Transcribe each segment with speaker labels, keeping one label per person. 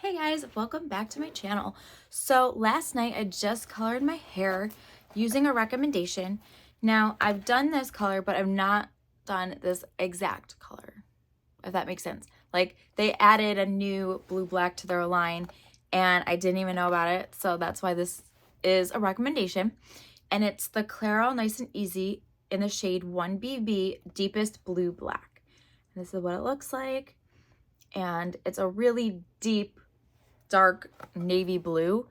Speaker 1: Hey guys, welcome back to my channel. So last night I just colored my hair using a recommendation. Now I've done this color, but I've not done this exact color, if that makes sense. Like they added a new blue black to their line and I didn't even know about it. So that's why this is a recommendation. And it's the Clairol Nice and Easy in the shade 1BB Deepest Blue Black. And this is what it looks like. And it's a really deep, dark navy blue.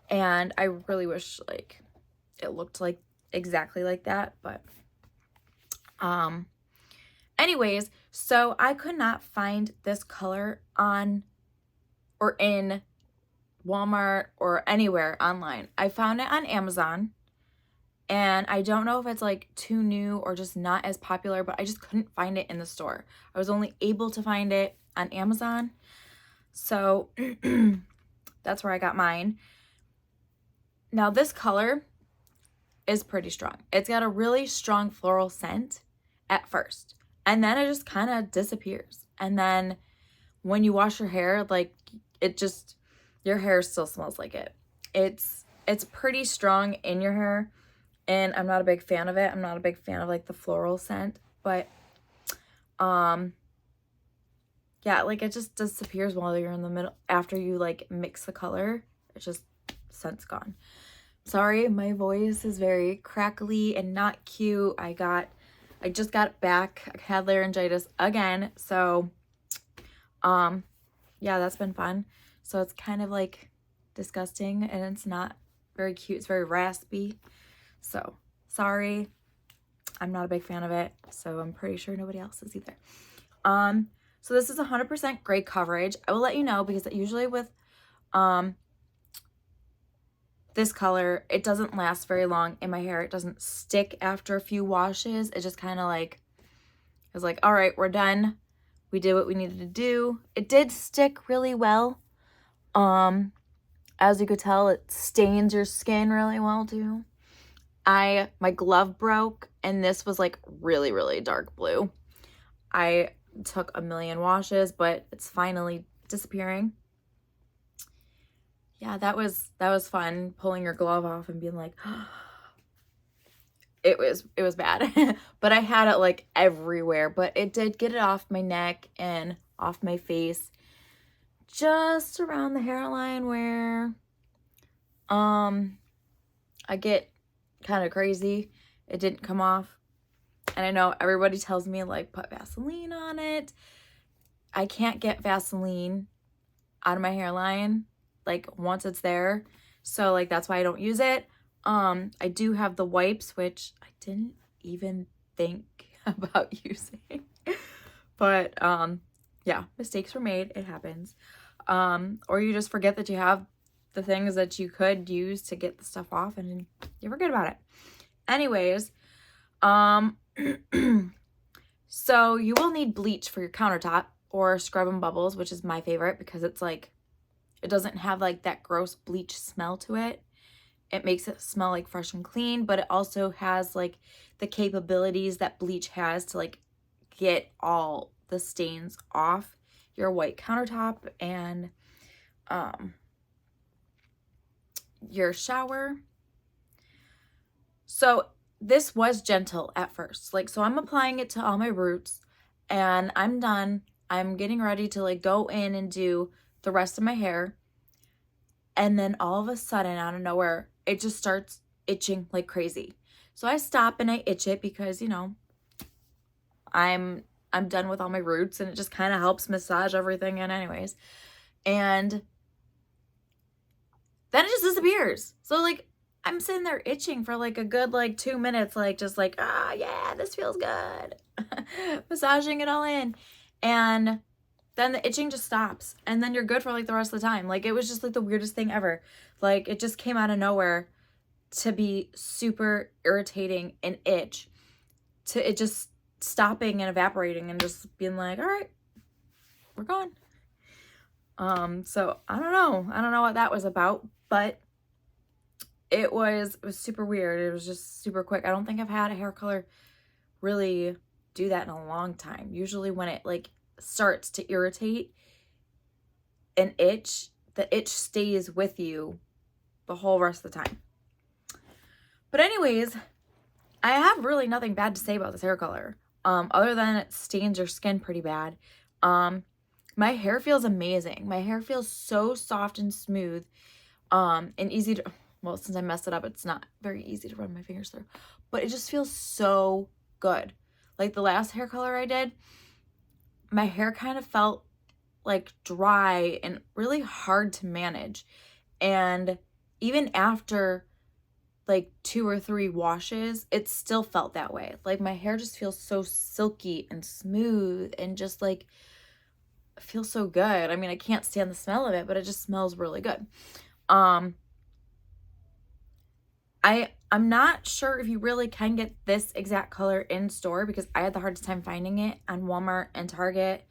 Speaker 1: And I really wish like it looked like exactly like that. But anyways, so I could not find this color on or in Walmart or anywhere online. I found it on Amazon. And I don't know if it's like too new or just not as popular, but I just couldn't find it in the store. I was only able to find it on Amazon. So that's where I got mine. Now this color is pretty strong. It's got a really strong floral scent at first. And then it just kind of disappears. And then when you wash your hair, like it just, your hair still smells like it. It's pretty strong in your hair. And I'm not a big fan of it. I'm not a big fan of like the floral scent, but yeah, like it just disappears while you're in the middle. After you like mix the color, it's just scent's gone. Sorry, my voice is very crackly and not cute. I just got back. I had laryngitis again, so yeah, that's been fun. So it's kind of like disgusting and it's not very cute. It's very raspy. So sorry, I'm not a big fan of it. So I'm pretty sure nobody else is either. So this is 100% gray coverage. I will let you know because usually with this color, it doesn't last very long in my hair. It doesn't stick after a few washes. It just kind of like, it's like, all right, we're done. We did what we needed to do. It did stick really well. As you could tell, it stains your skin really well too. My glove broke and this was like really, really dark blue. I took a million washes, but it's finally disappearing. Yeah, that was fun, pulling your glove off and being like, it was bad. But I had it like everywhere, but it did get it off my neck and off my face, just around the hairline where I get kind of crazy. It didn't come off. And I know everybody tells me like put Vaseline on it. I can't get Vaseline out of my hairline like once it's there. So like that's why I don't use it. I do have the wipes, which I didn't even think about using. But yeah, mistakes were made. It happens. Or you just forget that you have the things that you could use to get the stuff off and you forget about it. Anyways, so you will need bleach for your countertop or Scrub and Bubbles, which is my favorite because it's like, it doesn't have like that gross bleach smell to it. It makes it smell like fresh and clean, but it also has like the capabilities that bleach has to like get all the stains off your white countertop and your shower. So this was gentle at first. Like, so I'm applying it to all my roots and I'm done. I'm getting ready to like go in and do the rest of my hair. And then all of a sudden, out of nowhere, it just starts itching like crazy. So I stop and I itch it because, you know, I'm done with all my roots and it just kind of helps massage everything in anyways. And then it just disappears. So like I'm sitting there itching for like a good like 2 minutes, like just like, ah, yeah, this feels good. Massaging it all in. And then the itching just stops. And then you're good for like the rest of the time. Like it was just like the weirdest thing ever. Like it just came out of nowhere to be super irritating and itch. To it just stopping and evaporating and just being like, all right, we're gone. So I don't know what that was about, but it was super weird. It was just super quick. I don't think I've had a hair color really do that in a long time. Usually when it like starts to irritate, an itch, the itch stays with you the whole rest of the time. But anyways, I have really nothing bad to say about this hair color, other than it stains your skin pretty bad. My hair feels amazing. My hair feels so soft and smooth, and easy to, well, since I messed it up, it's not very easy to run my fingers through, but it just feels so good. Like the last hair color I did, my hair kind of felt like dry and really hard to manage. And even after like 2 or 3 washes, it still felt that way. Like my hair just feels so silky and smooth and just like feels so good. I mean, I can't stand the smell of it, but it just smells really good. I'm not sure if you really can get this exact color in store because I had the hardest time finding it on Walmart and Target.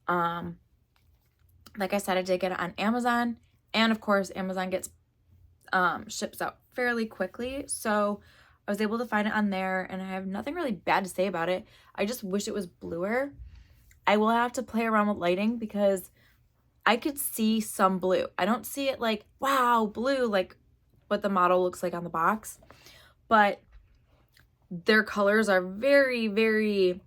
Speaker 1: Like I said, I did get it on Amazon, and of course Amazon gets ships out fairly quickly, so I was able to find it on there, and I have nothing really bad to say about it. I just wish it was bluer. I will have to play around with lighting because I could see some blue. I don't see it like, wow, blue, like what the model looks like on the box, but their colors are very, very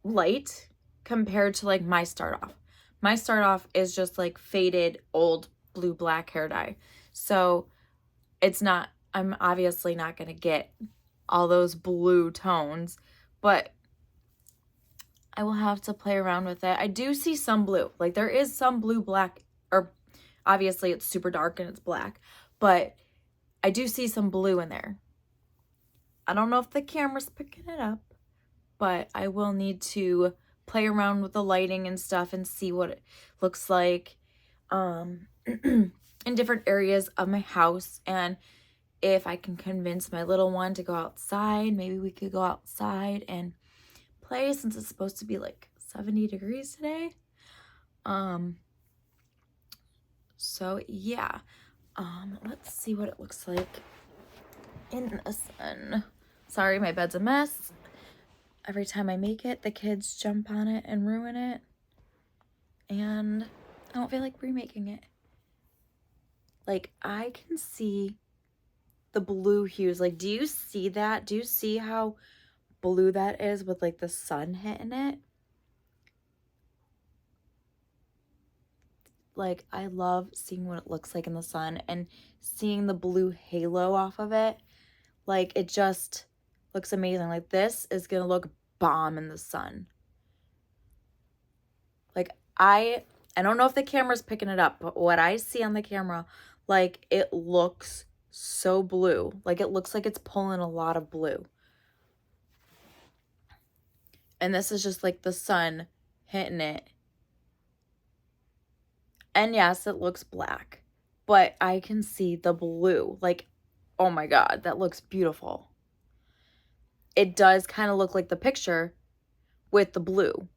Speaker 1: light compared to like my start off. My start off is just like faded old blue black hair dye, so it's not, I'm obviously not going to get all those blue tones, but I will have to play around with it. I do see some blue, like there is some blue black, or obviously it's super dark and it's black, but I do see some blue in there. I don't know if the camera's picking it up, but I will need to play around with the lighting and stuff and see what it looks like in different areas of my house. And if I can convince my little one to go outside, maybe we could go outside and play since it's supposed to be like 70 degrees today. So yeah, let's see what it looks like in the sun. Sorry, my bed's a mess. Every time I make it, the kids jump on it and ruin it, and I don't feel like remaking it. Like, I can see the blue hues. Like, do you see that? Do you see how blue that is with like the sun hitting it? Like, I love seeing what it looks like in the sun and seeing the blue halo off of it. Like, it just looks amazing. Like, this is gonna look bomb in the sun. Like, I don't know if the camera's picking it up, but what I see on the camera, like, it looks so blue. Like, it looks like it's pulling a lot of blue. And this is just like the sun hitting it. And yes, it looks black, but I can see the blue. Like, oh my God, that looks beautiful. It does kind of look like the picture with the blue.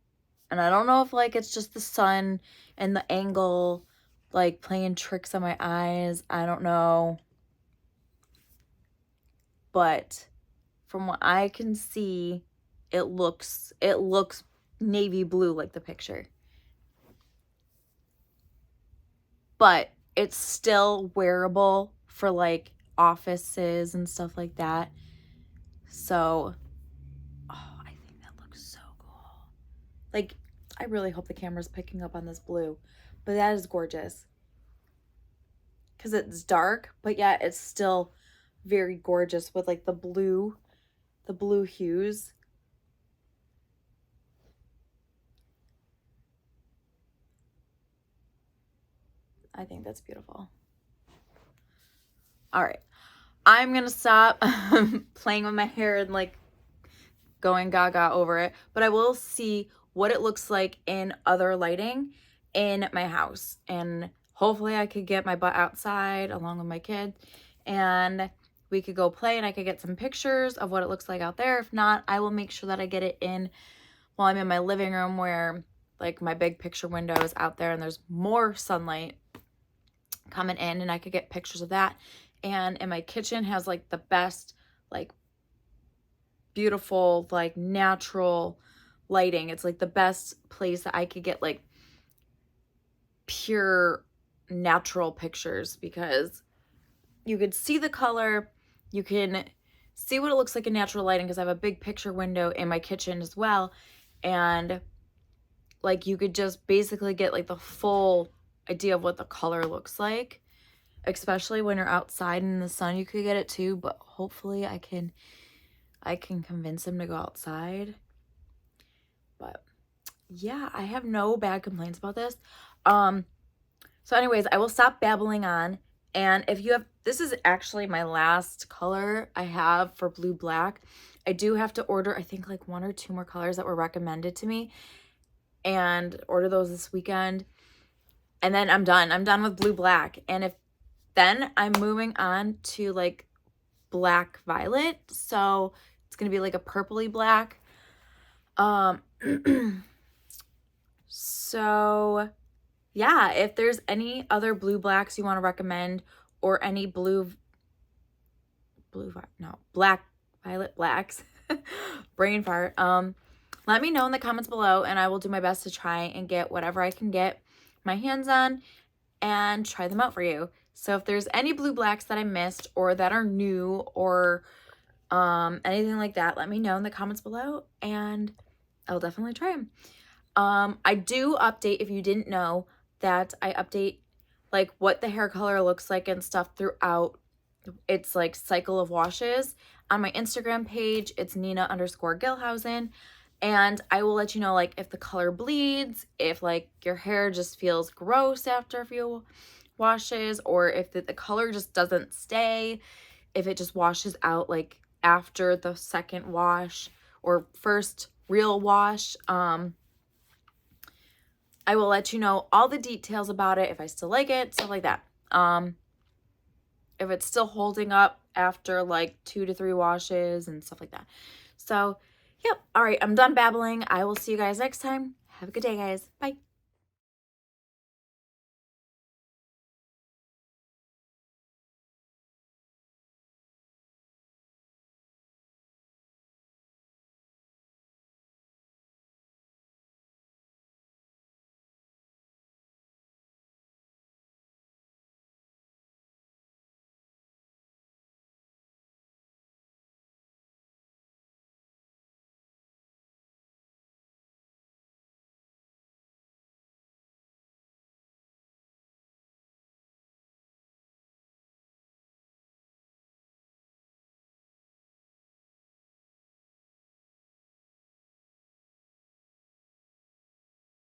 Speaker 1: And I don't know if like it's just the sun and the angle like playing tricks on my eyes. I don't know. But from what I can see, it looks navy blue like the picture. But it's still wearable for like offices and stuff like that. So, oh, I think that looks so cool. Like, I really hope the camera's picking up on this blue, but that is gorgeous. Because it's dark, but yet it's still very gorgeous with like the blue hues. I think that's beautiful. All right, I'm gonna stop playing with my hair and like going gaga over it, but I will see what it looks like in other lighting in my house, and hopefully I could get my butt outside along with my kid and we could go play and I could get some pictures of what it looks like out there. If not, I will make sure that I get it in while I'm in my living room where like my big picture window is out there and there's more sunlight coming in, and I could get pictures of that. And in my kitchen has like the best, like beautiful, like natural lighting. It's like the best place that I could get like pure natural pictures, because you could see the color, you can see what it looks like in natural lighting, because I have a big picture window in my kitchen as well, and like you could just basically get like the full idea of what the color looks like, especially when you're outside in the sun. You could get it too, but hopefully I can convince him to go outside. But yeah, I have no bad complaints about this. So anyways, I will stop babbling on. And if you have, this is actually my last color I have for blue black. I do have to order, I think like 1 or 2 more colors that were recommended to me, and order those this weekend. And then I'm done. I'm done with blue black. And if then I'm moving on to like black violet. So it's going to be like a purpley black. So yeah, if there's any other blue blacks you want to recommend, or any black violet blacks, brain fart, let me know in the comments below, and I will do my best to try and get whatever I can get my hands on and try them out for you. So if there's any blue blacks that I missed or that are new, or anything like that, let me know in the comments below and I'll definitely try them. I do update, if you didn't know, that I update like what the hair color looks like and stuff throughout its like cycle of washes on my Instagram page. It's Nina_Gilhousen, and I will let you know like if the color bleeds, if like your hair just feels gross after a few washes, or if the color just doesn't stay, if it just washes out like after the second wash or first real wash. I will let you know all the details about it, if I still like it, stuff like that. If it's still holding up after like 2 to 3 washes and stuff like that. So, yep. All right, I'm done babbling. I will see you guys next time. Have a good day, guys. Bye.